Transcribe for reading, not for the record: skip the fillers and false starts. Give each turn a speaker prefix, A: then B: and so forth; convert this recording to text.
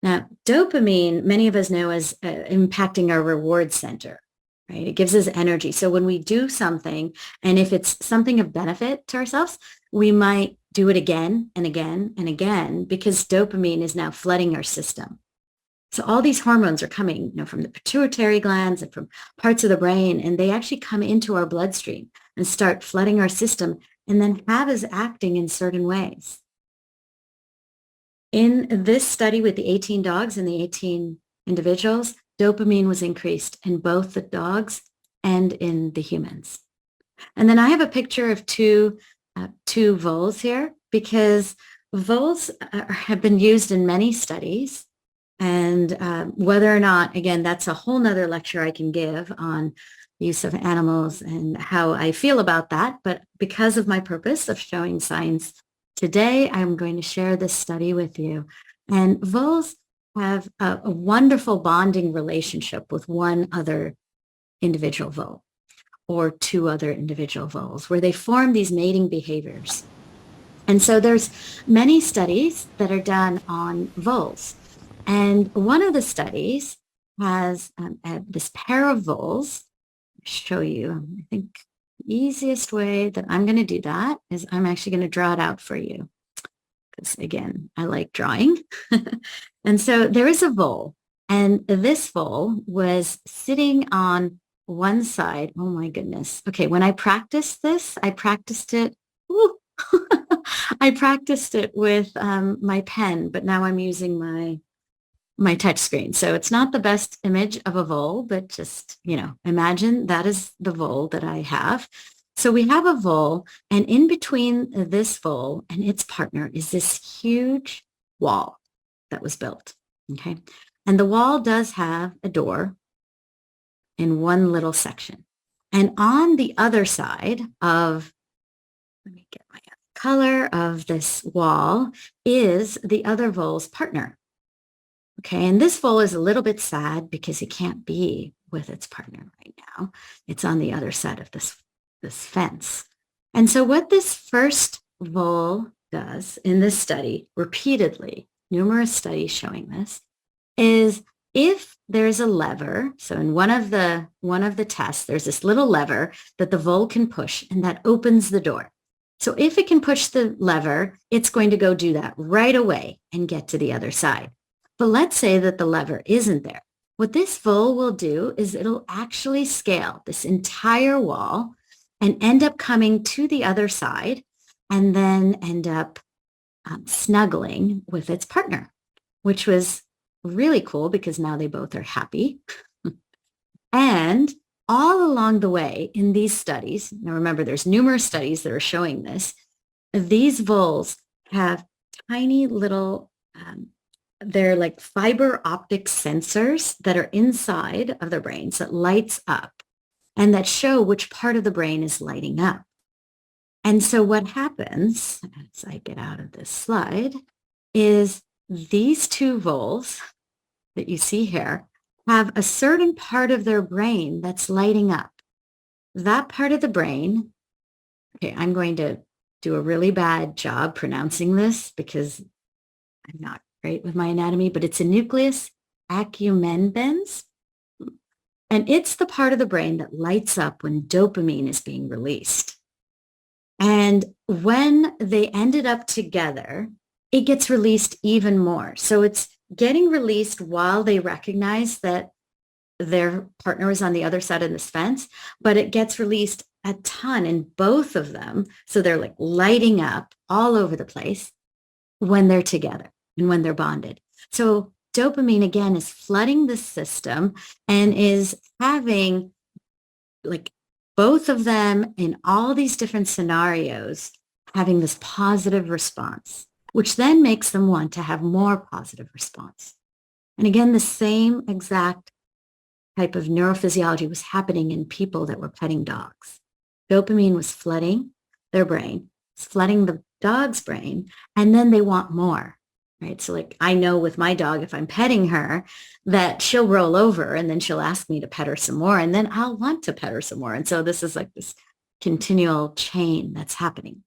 A: Now, dopamine, many of us know as impacting our reward center, right? It gives us energy. So when we do something, and if it's something of benefit to ourselves, we might do it again and again and again because dopamine is now flooding our system. So all these hormones are coming, from the pituitary glands and from parts of the brain, and they actually come into our bloodstream and start flooding our system and then have us acting in certain ways. In this study with the 18 dogs and the 18 individuals, dopamine was increased in both the dogs and in the humans. And then I have a picture of two voles here because voles have been used in many studies. And whether or not, again, that's a whole nother lecture I can give on use of animals and how I feel about that. But because of my purpose of showing science today, I'm going to share this study with you. And voles have a wonderful bonding relationship with one other individual vole or two other individual voles where they form these mating behaviors. And so there's many studies that are done on voles. And one of the studies has this pair of voles. I'll show you, I think the easiest way that I'm going to do that is I'm actually going to draw it out for you. Because again, I like drawing. And so there is a vole, and this vole was sitting on one side. Oh my goodness. Okay, when I practiced this, I practiced it. I practiced it with my pen, but now I'm using my touch screen. So it's not the best image of a vole, but just, imagine that is the vole that I have. So we have a vole, and in between this vole and its partner is this huge wall that was built. Okay. And the wall does have a door in one little section. And on the other side of, let me get my color of this wall, is the other vole's partner. Okay, and this vole is a little bit sad because it can't be with its partner right now. It's on the other side of this fence. And so what this first vole does in this study, repeatedly, numerous studies showing this, is if there's a lever, so in one of the tests, there's this little lever that the vole can push and that opens the door. So if it can push the lever, it's going to go do that right away and get to the other side. But let's say that the lever isn't there. What this vole will do is it'll actually scale this entire wall and end up coming to the other side and then end up snuggling with its partner, which was really cool because now they both are happy. And all along the way in these studies, now remember there's numerous studies that are showing this, these voles have tiny little they're like fiber optic sensors that are inside of their brains that lights up and that show which part of the brain is lighting up. And so what happens, as I get out of this slide, is these two voles that you see here have a certain part of their brain that's lighting up. That part of the brain, okay, I'm going to do a really bad job pronouncing this because I'm not great with my anatomy, but it's a nucleus accumbens. And it's the part of the brain that lights up when dopamine is being released. And when they ended up together, it gets released even more. So it's getting released while they recognize that their partner is on the other side of this fence, but it gets released a ton in both of them. So they're like lighting up all over the place when they're together and when they're bonded. So dopamine, again, is flooding the system and is having like both of them in all these different scenarios having this positive response, which then makes them want to have more positive response. And again, the same exact type of neurophysiology was happening in people that were petting dogs. Dopamine was flooding their brain, it's flooding the dog's brain, and then they want more. Right. So like I know with my dog, if I'm petting her, that she'll roll over and then she'll ask me to pet her some more and then I'll want to pet her some more. And so this is like this continual chain that's happening.